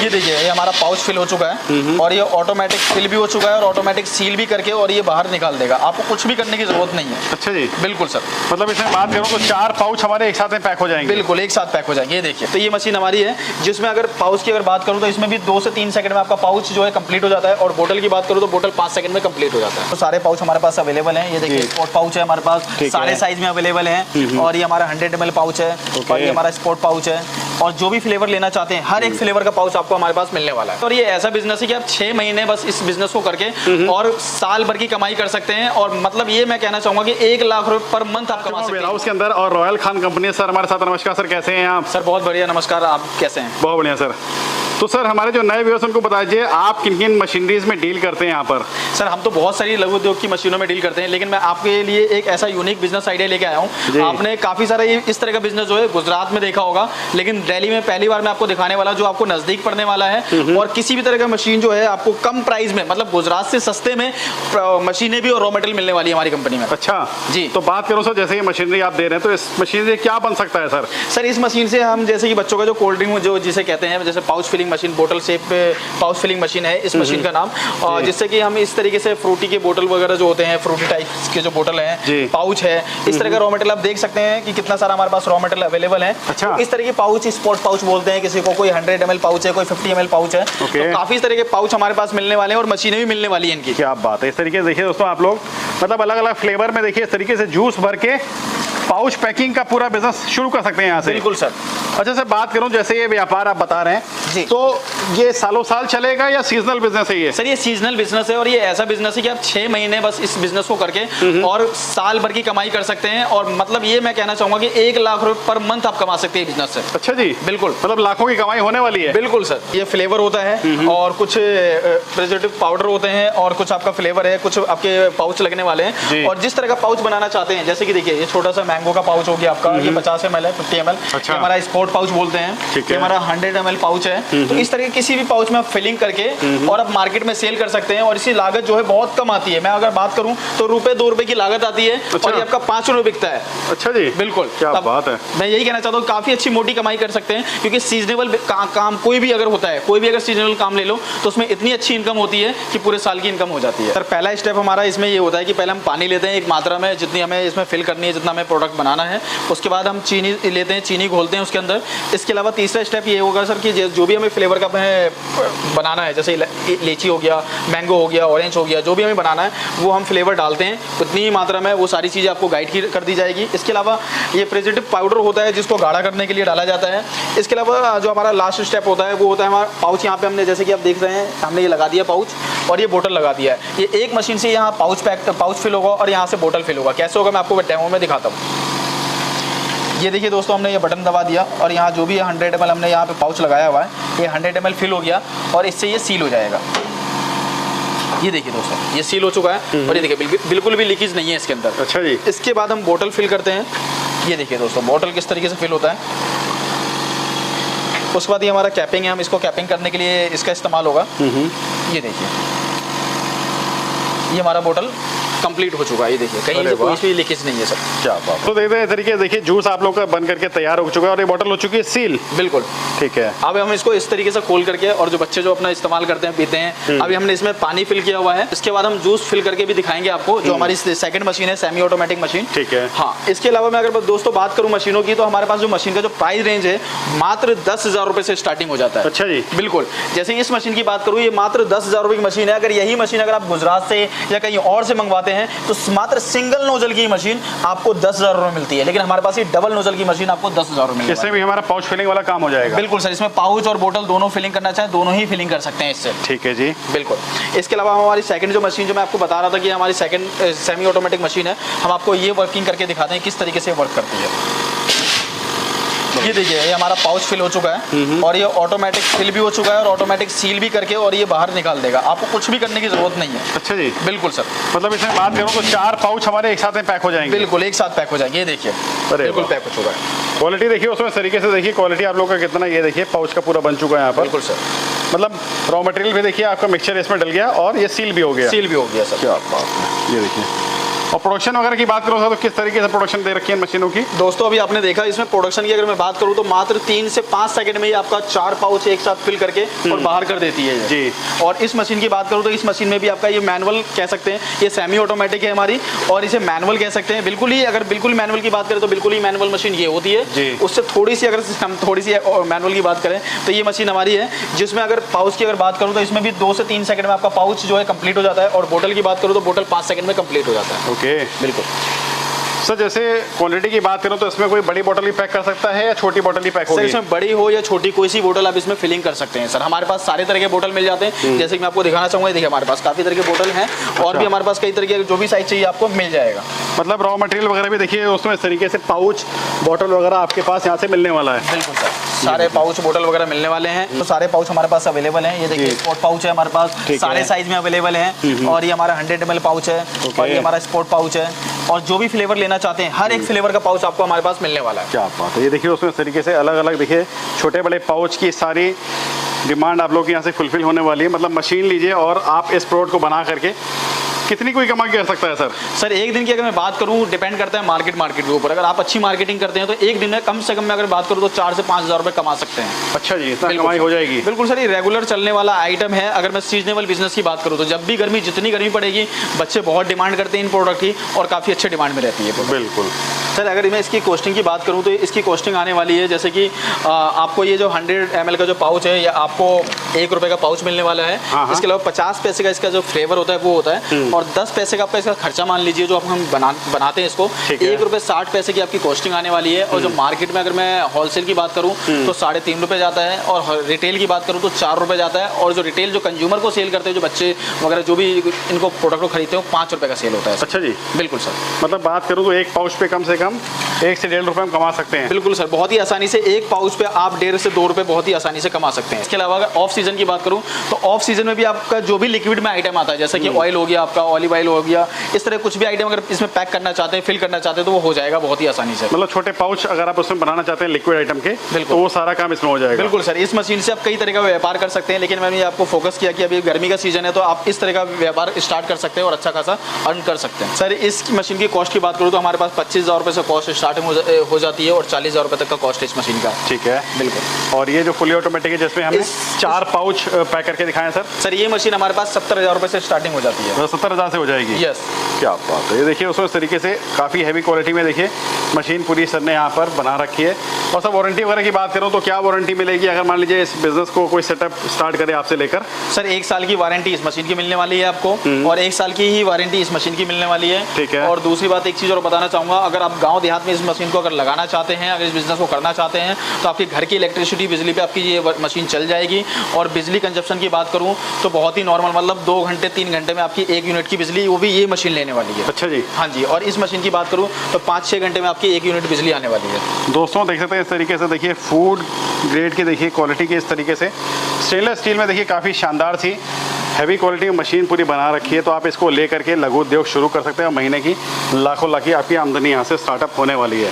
ये देखिए ये हमारा पाउच फिल हो चुका है और ये ऑटोमेटिक फिल भी हो चुका है और ऑटोमेटिक सील भी करके और ये बाहर निकाल देगा, आपको कुछ भी करने की जरूरत नहीं है। अच्छा जी, बिल्कुल सर। मतलब इसमें बात करूँ तो 4 पाउच हमारे एक साथ में पैक हो जाएंगे। बिल्कुल एक साथ पैक हो जाएंगे। ये देखिए तो ये मशीन हमारी है जिसमें अगर पाउच की अगर बात करूँ तो इसमें भी 2 से 3 सेकंड में आपका पाउच जो है कंप्लीट हो जाता है और बोतल की बात करूँ तो बोतल 5 सेकंड में कंप्लीट हो जाता है। तो सारे पाउच हमारे पास अवेलेबल हैं। ये देखिए स्पोर्ट पाउच है हमारे पास, सारे साइज में अवेलेबल है और ये हमारा 100 ml पाउच है और ये हमारा स्पोर्ट पाउच है और जो भी फ्लेवर लेना चाहते हैं हर एक फ्लेवर का पाउच आपको हमारे पास मिलने वाला है। और ये ऐसा बिजनेस है कि आप 6 महीने बस इस बिजनेस को करके और साल भर की कमाई कर सकते हैं और मतलब ये मैं कहना चाहूंगा कि 1 लाख रुपए पर मंथ आप कमा सकते हैं हाउस के अंदर। और रॉयल खान कंपनी सर हमारे साथ। नमस्कार सर, कैसे हैं आप? सर बहुत बढ़िया, नमस्कार, आप कैसे हैं? बहुत बढ़िया सर। तो सर हमारे जो नए व्यूअर्स उनको बता दीजिए आप किन किन मशीनरीज में डील करते हैं यहाँ पर? सर हम तो बहुत सारी लघु उद्योग की मशीनों में डील करते हैं, लेकिन मैं आपके लिए एक ऐसा यूनिक बिजनेस आइडिया लेके आया हूँ। आपने काफी सारा इस तरह का बिजनेस जो है गुजरात में देखा होगा, लेकिन दिल्ली में पहली बार मैं आपको दिखाने वाला जो आपको नजदीक पड़ने वाला है और किसी भी तरह का मशीन जो है आपको कम प्राइस में, मतलब गुजरात से सस्ते में मशीनें भी और रॉ मटेरियल मिलने वाली है हमारी कंपनी में। अच्छा जी। तो बात करो सर, जैसे ये मशीनरी आप दे रहे हैं तो इस मशीन से क्या बन सकता है सर? सर इस मशीन से हम जैसे कि बच्चों का जो कोल्ड ड्रिंक जो जिसे कहते हैं, जैसे पाउच फिलिंग मशीन, बोतल शेप पाउच फिलिंग मशीन है इस मशीन का नाम, और जिससे कि हम इस तरीके से फ्रूटी के बोतल वगैरह जो होते हैं, फ्रूटी टाइप के जो बोतल हैं, पाउच है, इस तरह का रॉ मटेरियल आप देख सकते हैं कि कितना सारा हमारे पास रॉ मटेरियल अवेलेबल है। अच्छा। तो इस तरह के पाउच स्पोर्ट पाउच बोलते हैं, किसी को कोई 100 ml पाउच है, कोई 50 ml पाउच है, तो काफी तरह के पाउच हमारे पास मिलने वाले हैं और मशीनें भी मिलने वाली है इनकी। क्या बात है। इस तरीके से देखिए दोस्तों आप लोग मतलब अलग अलग फ्लेवर में देखिए इस तरीके से जूस भर के पाउच पैकिंग का पूरा बिजनेस शुरू कर सकते हैं यहाँ से। बिल्कुल सर। अच्छा सर बात करूं जैसे ये व्यापार आप बता रहे हैं जी, तो ये सालों साल चलेगा या सीजनल बिजनेस है ये? सर ये सीजनल बिजनेस है और ये ऐसा बिजनेस है कि आप 6 महीने बस इस बिजनेस को करके और साल भर की कमाई कर सकते हैं और मतलब ये मैं कहना चाहूंगा कि 1 लाख रुपए पर मंथ आप कमा सकते हैं बिजनेस से। अच्छा जी, बिल्कुल, मतलब लाखों की कमाई होने वाली है। बिल्कुल सर। ये फ्लेवर होता है और कुछ प्रिजर्वेटिव पाउडर होते हैं और कुछ आपका फ्लेवर है, कुछ आपके पाउच लगने वाले हैं और जिस तरह का पाउच बनाना चाहते हैं, जैसे कि देखिए ये छोटा सा मैंगो का पाउच हो गया आपका, ये 50 ml है, 50 ml। अच्छा। हमारा स्पोर्ट पाउच बोलते हैं, ये हमारा 100 ml पाउच है। तो इस तरह के किसी भी पाउच में आप फिलिंग करके और आप मार्केट में सेल कर सकते हैं और इसकी लागत जो है बहुत कम आती है। मैं अगर बात करूं तो ₹2 की लागत आती है और ये आपका 5 रुपए बिकता है। अच्छा जी, बिल्कुल। क्या बात है। मैं यही कहना चाहता हूँ काफी अच्छी मोटी कमाई कर सकते हैं क्योंकि सीजनेबल काम कोई भी अगर होता है, कोई भी अगर सीजनेबल काम ले लो तो उसमें इतनी अच्छी इनकम होती है कि पूरे साल की इनकम हो जाती है। सर पहला स्टेप हमारा इसमें ये होता है कि पहले हम पानी लेते हैं एक मात्रा में, जितनी हमें इसमें फिल करनी है, जितना हमें प्रोडक्ट बनाना है। उसके बाद हम चीनी लेते हैं, चीनी घोलते हैं उसके अंदर। इसके अलावा तीसरा स्टेप ये होगा सर कि जो भी हमें फ्लेवर का बनाना है, जैसे लीची हो गया, मैंगो हो गया, ऑरेंज हो गया, जो भी हमें बनाना है वो हम फ्लेवर डालते हैं उतनी ही मात्रा में, वो सारी चीज़ें आपको गाइड कर दी जाएगी। इसके अलावा ये प्रिजर्वेटिव पाउडर होता है जिसको गाढ़ा करने के लिए डाला जाता है। इसके अलावा जो हमारा लास्ट स्टेप होता है वो होता है हमारा पाउच। यहाँ पे हमने जैसे कि आप देख रहे हैं हमने ये लगा दिया पाउच और ये बोतल लगा दिया है। ये एक मशीन से यहाँ पाउच फिल होगा और यहाँ से बोतल फिल होगा। कैसे होगा मैं आपको डेमो में दिखाता हूँ। ये देखिए दोस्तों हमने ये बटन दबा दिया और यहाँ जो भी 100 ml हमने यहाँ पे पाउच लगाया हुआ है, ये 100 ml फिल हो गया और इससे ये सील हो जाएगा। ये देखिए दोस्तों ये सील हो चुका है और ये देखिए बिल्कुल भी लीकेज नहीं है इसके अंदर। अच्छा जी। इसके बाद हम बोतल फिल करते हैं। ये देखिए दोस्तों बोतल किस तरीके से फिल होता है। उसके बाद ये हमारा कैपिंग है, हम इसको कैपिंग करने के लिए इसका इस्तेमाल होगा। ये देखिए ये हमारा बोतल कंप्लीट हो चुका है। ये देखिए कहीं से कोई भी लीकेज नहीं है सर। क्या बात। तो देखते हैं तरीके देखिए जूस आप लोग का बन करके तैयार हो चुका है और ये बोतल हो चुकी है सील। बिल्कुल ठीक है। अब हम इसको इस तरीके से खोल करके और जो बच्चे जो अपना इस्तेमाल करते हैं पीते हैं, अभी हमने इसमें पानी फिल किया हुआ है। इसके बाद हम जूस फिल करके भी दिखाएंगे आपको, जो हमारी सेकंड मशीन है, सेमी ऑटोमेटिक मशीन। ठीक है। हाँ, इसके अलावा मैं अगर दोस्तों बात करूँ मशीनों की, तो हमारे पास जो मशीन का जो प्राइस रेंज है मात्र 10,000 रुपए से स्टार्टिंग हो जाता है। अच्छा जी। बिल्कुल। जैसे इस मशीन की बात करूँ, ये मात्र 10,000 रुपए की मशीन है। अगर यही मशीन अगर आप गुजरात से या कहीं और से मंगवाते हैं तो मात्र सिंगल नोजल की मशीन आपको 10,000 रुपए मिलती है, लेकिन हमारे पास ये डबल नोजल की मशीन आपको 10,000 रुपए मिलती है। इससे भी हमारा पाउच फिलिंग वाला काम हो जाएगा। बिल्कुल सर, इसमें पाउच और बोतल दोनों फिलिंग करना चाहे दोनों ही फिलिंग कर सकते हैं इससे। ठीक है जी। बिल्कुल। इसके अलावा हमारी सेकंड जो मशीन जो मैं आपको बता रहा था कि हमारी सेकंड सेमी ऑटोमेटिक मशीन है, हम आपको ये वर्किंग करके दिखाते हैं किस तरीके से वर्क करती है। ये देखिए ये हमारा पाउच फिल हो चुका है और ये ऑटोमेटिक फिल भी हो चुका है और ऑटोमेटिक सील भी करके और ये बाहर निकाल देगा, आपको कुछ भी करने की जरूरत नहीं है। अच्छा जी। बिल्कुल सर। मतलब इसमें बात करूँ तो 4 पाउच हमारे एक साथ में पैक हो जाएंगे। बिल्कुल एक साथ पैक हो जाएंगे। ये देखिए बिल्कुल पैक हो चुका है। क्वालिटी देखिए उसमें तरीके से देखिए क्वालिटी आप लोग का कितना, ये देखिए पाउच का पूरा बन चुका है यहाँ पर। बिल्कुल सर। मतलब रॉ मटेरियल भी देखिए आपका मिक्सचर इसमें डल गया और ये सील भी हो गया। सील भी हो गया सर। क्या बात है। ये देखिए और प्रोडक्शन वगैरह की बात करो सर, तो किस तरीके से प्रोडक्शन दे रखी है मशीनों की? दोस्तों अभी आपने देखा इसमें प्रोडक्शन की अगर मैं बात करूँ तो मात्र 3 से 5 सेकंड में ही आपका 4 पाउच एक साथ फिल करके और बाहर कर देती है जी। और इस मशीन की बात करूँ तो इस मशीन में भी आपका ये मैनुअल कह सकते हैं, ये सेमी ऑटोमेटिक है हमारी, और इसे मैनुअल कह सकते हैं। बिल्कुल ही अगर बिल्कुल मैनुअल की बात करें तो बिल्कुल ही मैनुअल मशीन ये होती है। उससे थोड़ी सी अगर हम थोड़ी सी मैनुअल की बात करें तो ये मशीन हमारी है, जिसमें अगर पाउच की अगर बात करूँ तो इसमें भी 2 से 3 सेकंड में आपका पाउच जो है कंप्लीट हो जाता है, और बोतल की बात करूँ तो बोतल 5 सेकंड में कंप्लीट हो जाता है। ओके, बिल्कुल सर जैसे क्वांटिटी की बात करूं तो इसमें कोई बड़ी बोतल भी पैक कर सकता है या छोटी बोतल ही पैक होगी? सर इसमें बड़ी हो या छोटी कोई सी बोतल आप इसमें फिलिंग कर सकते हैं सर। हमारे पास सारे तरह के बोतल मिल जाते हैं, जैसे कि मैं आपको दिखाना चाहूँगा। देखिए हमारे पास काफ़ी तरह के बोतल हैं और भी हमारे पास कई तरह के जो भी साइज चाहिए आपको मिल जाएगा। मतलब रॉ मटेरियल वगैरह भी देखिए उसमें इस तरीके से पाउच बॉटल वगैरह आपके पास यहाँ से मिलने वाला है। बिल्कुल सर, सारे पाउच बोतल वगैरह मिलने वाले हैं। तो सारे पाउच हमारे पास अवेलेबल हैं। ये देखिए स्पोर्ट पाउच है हमारे पास, सारे साइज में अवेलेबल हैं। और ये हमारा 100 ml पाउच है, और ये हमारा स्पोर्ट पाउच है, और जो भी फ्लेवर लेना चाहते हैं हर एक फ्लेवर का पाउच आपको हमारे पास मिलने वाला है। क्या बात है, ये देखिए उसमें इस तरीके से अलग अलग देखिए छोटे बड़े पाउच की सारी डिमांड आप लोग के यहाँ से फुलफिल होने वाली है। मतलब मशीन लीजिए और आप इस प्रोडक्ट को बना करके कितनी कोई कमाई कर सकता है सर? सर एक दिन की अगर मैं बात करूं डिपेंड करता है मार्केट के ऊपर। अगर आप अच्छी मार्केटिंग करते हैं तो एक दिन में कम से कम मैं अगर बात करूं तो 4 से 5 हज़ार रुपये कमा सकते हैं। अच्छा जी, इतना कमाई हो जाएगी? बिल्कुल सर, ये रेगुलर चलने वाला आइटम है। अगर मैं सीजनेबल बिजनेस की बात करूँ तो जब भी गर्मी जितनी गर्मी पड़ेगी बच्चे बहुत डिमांड करते हैं इन प्रोडक्ट की, और काफ़ी अच्छे डिमांड में रहती है। बिल्कुल सर अगर मैं इसकी कॉस्टिंग की बात करूँ तो इसकी कॉस्टिंग आने वाली है, जैसे कि आपको ये जो 100 ml का जो पाउच है, ये आपको 1 रुपये का पाउच मिलने वाला है। इसके अलावा 50 पैसे का इसका जो फ्लेवर होता है वो होता है, और 10 पैसे का आपका इसका खर्चा मान लीजिए जो हम बनाते हैं इसको। 1 रुपये 60 पैसे की आपकी कॉस्टिंग आने वाली है। और जो मार्केट में अगर मैं होलसेल की बात करूँ तो 3.5 रुपये जाता है, और रिटेल की बात करूँ तो 4 रुपये जाता है। और जो रिटेल जो कंज्यूमर को सेल करते हैं, जो बच्चे वगैरह जो भी इनको प्रोडक्ट को खरीदते हैं, 5 रुपये का सेल होता है। अच्छा जी, बिल्कुल सर। मतलब बात करूँ तो एक पाउच पे कम से कम 1 से 1.5 रुपये में कमा सकते हैं। बिल्कुल सर, बहुत ही आसानी से एक पाउच पे आप 1.5 से 2 रुपये बहुत ही आसानी से कमा सकते हैं। इसके अलावा अगर ऑफ सीजन की बात करूँ तो ऑफ सीजन में भी आपका जो भी लिक्विड में आइटम आता है, जैसे कि ऑयल हो गया, आपका ऑलिव ऑयल हो गया, इस तरह कुछ भी आइटम अगर इसमें पैक करना चाहते हैं, फिल करना चाहते हैं, तो वो हो जाएगा बहुत ही आसानी से। मतलब छोटे पाउच अगर आप उसमें बनाना चाहते हैं लिक्विड आइटम के, तो वो सारा काम इसमें हो जाएगा। बिल्कुल सर, इस मशीन से आप कई तरह का व्यापार कर सकते हैं, लेकिन मैंने आपको फोकस किया कि अभी गर्मी का सीजन है तो आप इस तरह का व्यापार स्टार्ट कर सकते हैं और अच्छा खासा अर्न कर सकते हैं। सर इस मशीन की कॉस्ट की बात करूँ तो हमारे पास 25,000 रुपये से कॉस्ट स्टार्टिंग हो जाती है, और 40,000 रुपये तक का कॉस्ट है इस मशीन का। ठीक है, बिल्कुल। और ये जो फुली ऑटोमेटिक है जिसमें हमने 4 पाउच पैक करके दिखाए सर, ये मशीन हमारे पास 70,000 रुपये से स्टार्टिंग हो जाती है। 70,000 से हो जाएगी? यस। क्या बात है, ये देखिए उसमें इस तरीके से काफ़ी हैवी क्वालिटी में देखिए मशीन पूरी सर ने यहाँ पर बना रखी है। और सर वारंटी वगैरह की बात करूँ तो क्या वारंटी मिलेगी अगर मान लीजिए इस बिजनेस को कोई सेटअप स्टार्ट करे आपसे लेकर? सर 1 साल की वारंटी इस मशीन की मिलने वाली है आपको, और 1 साल की ही वारंटी इस मशीन की मिलने वाली है। ठीक है। और दूसरी बात एक चीज़ और बताना चाहूँगा, अगर आप गाँव देहात में इस मशीन को अगर लगाना चाहते हैं, अगर इस बिजनेस को करना चाहते हैं, तो आपके घर की इलेक्ट्रिसिटी बिजली पे आपकी ये मशीन चल जाएगी। और बिजली कंजप्शन की बात करूँ तो बहुत ही नॉर्मल, मतलब 2 घंटे 3 घंटे में आपकी 1 यूनिट की बिजली वो भी ये मशीन लेने वाली है। अच्छा जी। हाँ जी, और इस मशीन की बात करूँ तो 5-6 घंटे में आपकी 1 यूनिट बिजली आने वाली है। दोस्तों देख सकते हैं इस तरीके से देखिए फूड ग्रेड की देखिए क्वालिटी की इस तरीके से स्टेनलेस स्टील में देखिए काफ़ी शानदार सी हैवी क्वालिटी की मशीन पूरी बना रखी है। तो आप इसको ले करके लघु उद्योग शुरू कर सकते हैं, महीने की लाखों लाख की आपकी आमदनी यहाँ से स्टार्टअप होने वाली है।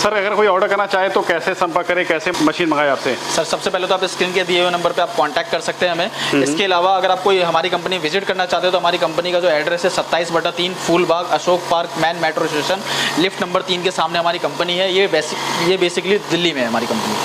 सर अगर कोई ऑर्डर करना चाहे तो कैसे संपर्क करे, कैसे मशीन मंगाए आपसे? सर सबसे पहले तो आप स्क्रीन के दिए हुए नंबर पे आप कांटेक्ट कर सकते हैं हमें। इसके अलावा अगर आप कोई हमारी कंपनी विजिट करना चाहते हो तो हमारी कंपनी का जो एड्रेस है 27/3 Phoolbagh Ashok park man metro station lift number 3 के सामने हमारी कंपनी है। ये बेसिकली दिल्ली में है हमारी कंपनी।